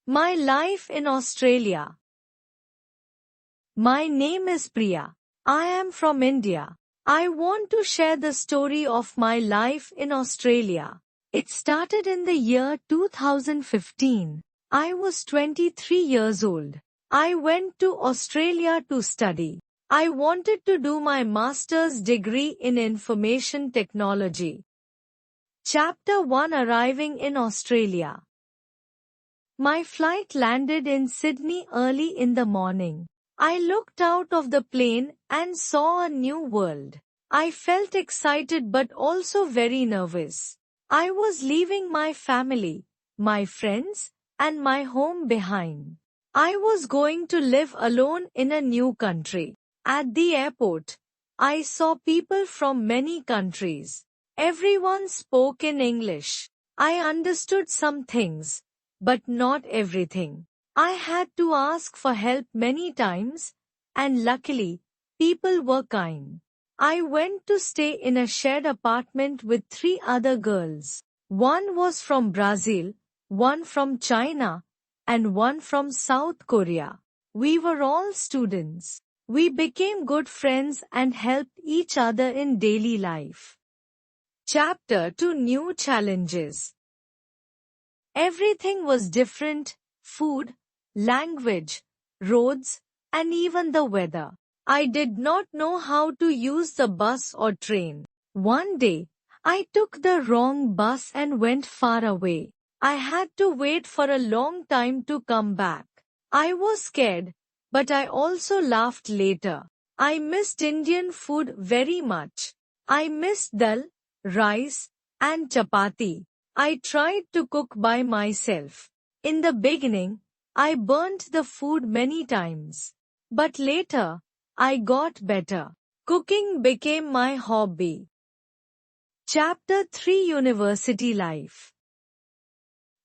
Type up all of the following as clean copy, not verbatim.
My life in Australia. My name is Priya. I am from India. I want to share the story of my life in Australia. It started in the year 2015. I was 23 years old. I went to Australia to study. I wanted to do my master's degree in information technology. Chapter 1, Arriving in Australia. My flight landed in Sydney early in the morning. I looked out of the plane and saw a new world. I felt excited but also very nervous. I was leaving my family, my friends, and my home behind. I was going to live alone in a new country. At the airport, I saw people from many countries. Everyone spoke in English. I understood some things, but not everything. I had to ask for help many times, and luckily, people were kind. I went to stay in a shared apartment with 3 other girls. One was from Brazil, one from China, and one from South Korea. We were all students. We became good friends and helped each other in daily life. Chapter 2, New Challenges. Everything was different: food, language, roads, and even the weather. I did not know how to use the bus or train. One day, I took the wrong bus and went far away. I had to wait for a long time to come back. I was scared, but I also laughed later. I missed Indian food very much. I missed dal, rice, and chapati. I tried to cook by myself. In the beginning, I burnt the food many times. But later, I got better. Cooking became my hobby. Chapter 3, University Life.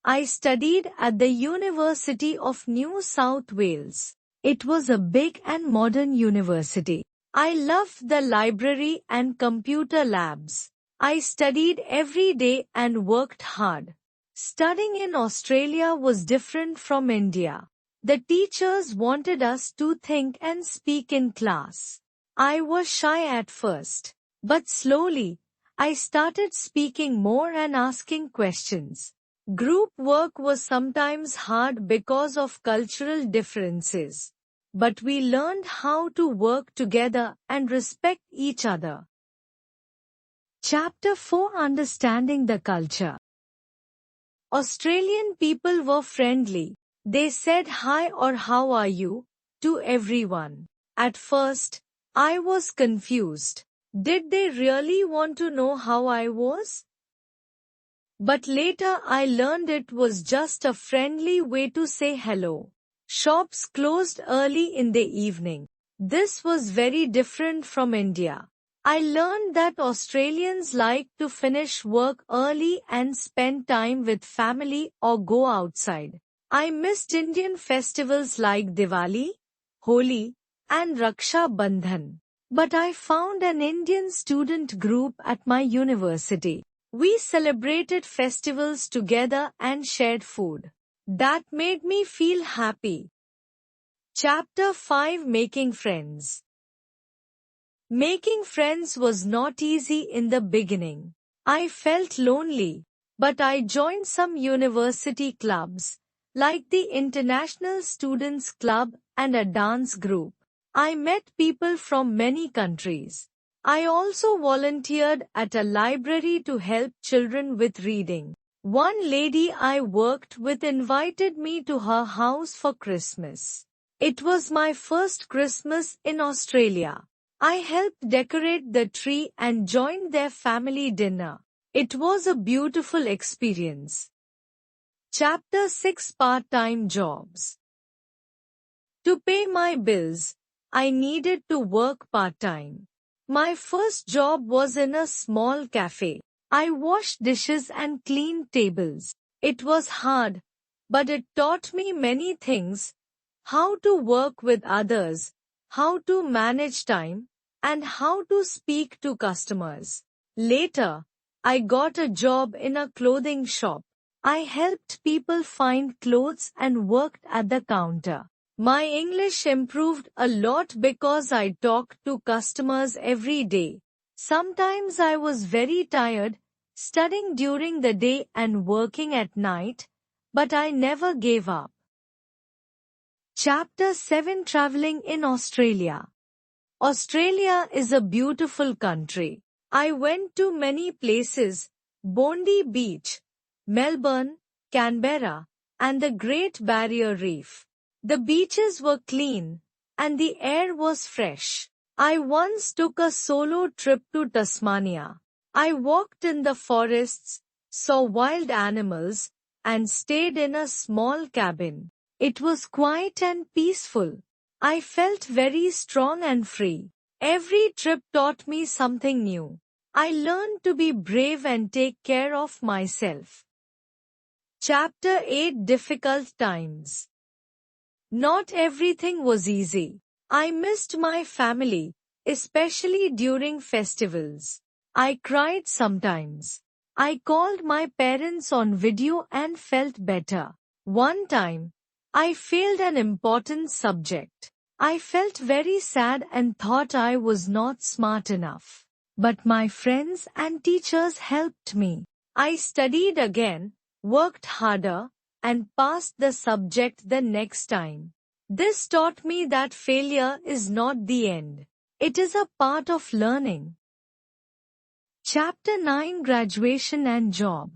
I studied at the University of New South Wales. It was a big and modern university. I loved the library and computer labs. I studied every day and worked hard. Studying in Australia was different from India. The teachers wanted us to think and speak in class. I was shy at first, but slowly, I started speaking more and asking questions. Group work was sometimes hard because of cultural differences. But we learned how to work together and respect each other. Chapter 4, Understanding the Culture. Australian people were friendly. They said hi or how are you to everyone. At first, I was confused. Did they really want to know how I was? But later I learned it was just a friendly way to say hello. Shops closed early in the evening. This was very different from India. I learned that Australians like to finish work early and spend time with family or go outside. I missed Indian festivals like Diwali, Holi, and Raksha Bandhan. But I found an Indian student group at my university. We celebrated festivals together and shared food. That made me feel happy. Chapter 5, Making Friends. Making friends was not easy in the beginning. I felt lonely, but I joined some university clubs, like the International Students Club and a dance group. I met people from many countries. I also volunteered at a library to help children with reading. One lady I worked with invited me to her house for Christmas. It was my first Christmas in Australia. I helped decorate the tree and joined their family dinner. It was a beautiful experience. Chapter 6, Part-time Jobs. To pay my bills, I needed to work part-time. My first job was in a small cafe. I washed dishes and cleaned tables. It was hard, but it taught me many things: how to work with others, how to manage time, and how to speak to customers. Later, I got a job in a clothing shop. I helped people find clothes and worked at the counter. My English improved a lot because I talked to customers every day. Sometimes I was very tired, studying during the day and working at night, but I never gave up. Chapter 7, Traveling in Australia. Australia is a beautiful country. I went to many places: Bondi Beach, Melbourne, Canberra, and the Great Barrier Reef. The beaches were clean, and the air was fresh. I once took a solo trip to Tasmania. I walked in the forests, saw wild animals, and stayed in a small cabin. It was quiet and peaceful. I felt very strong and free. Every trip taught me something new. I learned to be brave and take care of myself. Chapter 8, Difficult Times. Not everything was easy. I missed my family, especially during festivals. I cried sometimes. I called my parents on video and felt better. One time, I failed an important subject. I felt very sad and thought I was not smart enough. But my friends and teachers helped me. I studied again, worked harder, and passed the subject the next time. This taught me that failure is not the end. It is a part of learning. Chapter 9, Graduation and Job.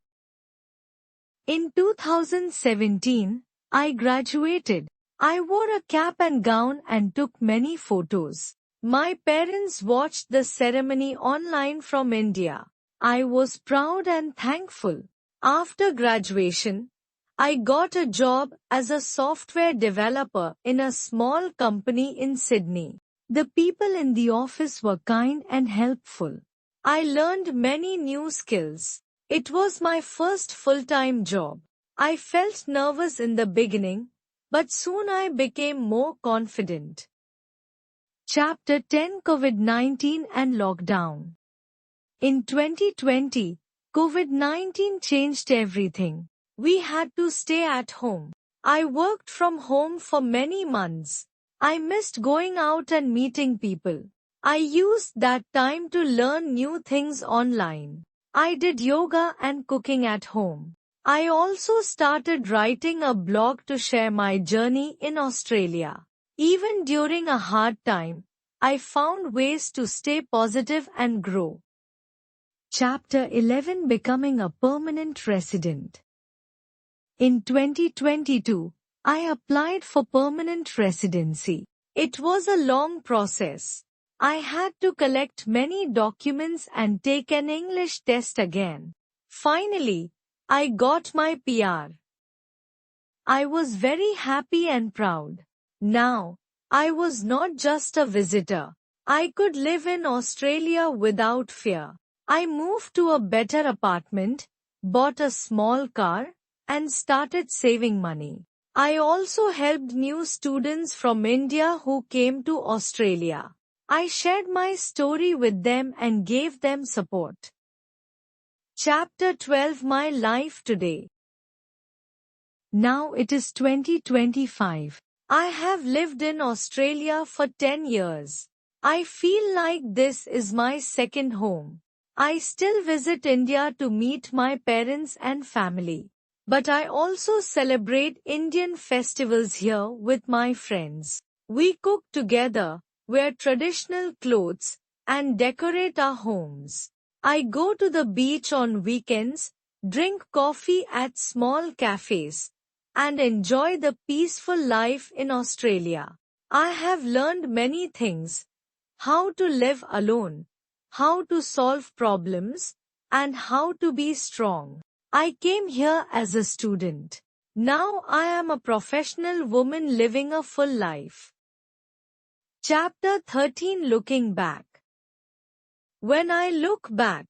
In 2017, I graduated. I wore a cap and gown and took many photos. My parents watched the ceremony online from India. I was proud and thankful. After graduation, I got a job as a software developer in a small company in Sydney. The people in the office were kind and helpful. I learned many new skills. It was my first full-time job. I felt nervous in the beginning, but soon I became more confident. Chapter 10, COVID-19 and Lockdown. In 2020, COVID-19 changed everything. We had to stay at home. I worked from home for many months. I missed going out and meeting people. I used that time to learn new things online. I did yoga and cooking at home. I also started writing a blog to share my journey in Australia. Even during a hard time, I found ways to stay positive and grow. Chapter 11, Becoming a Permanent Resident. In 2022, I applied for permanent residency. It was a long process. I had to collect many documents and take an English test again. Finally, I got my PR. I was very happy and proud. Now, I was not just a visitor. I could live in Australia without fear. I moved to a better apartment, bought a small car, and started saving money. I also helped new students from India who came to Australia. I shared my story with them and gave them support. Chapter 12, My Life Today. Now it is 2025. I have lived in Australia for 10 years. I feel like this is my second home. I still visit India to meet my parents and family. But I also celebrate Indian festivals here with my friends. We cook together, wear traditional clothes, and decorate our homes. I go to the beach on weekends, drink coffee at small cafes, and enjoy the peaceful life in Australia. I have learned many things: how to live alone, how to solve problems, and how to be strong. I came here as a student. Now I am a professional woman living a full life. Chapter 13, Looking Back. When I look back,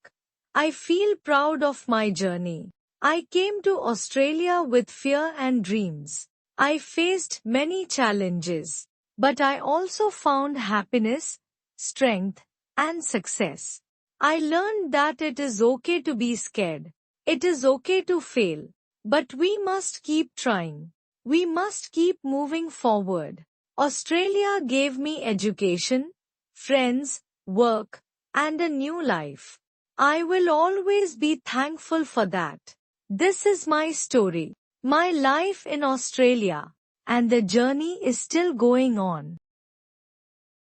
I feel proud of my journey. I came to Australia with fear and dreams. I faced many challenges, but I also found happiness, strength, and success. I learned that it is okay to be scared. It is okay to fail. But we must keep trying. We must keep moving forward. Australia gave me education, friends, work, and a new life. I will always be thankful for that. This is my story, my life in Australia, and the journey is still going on.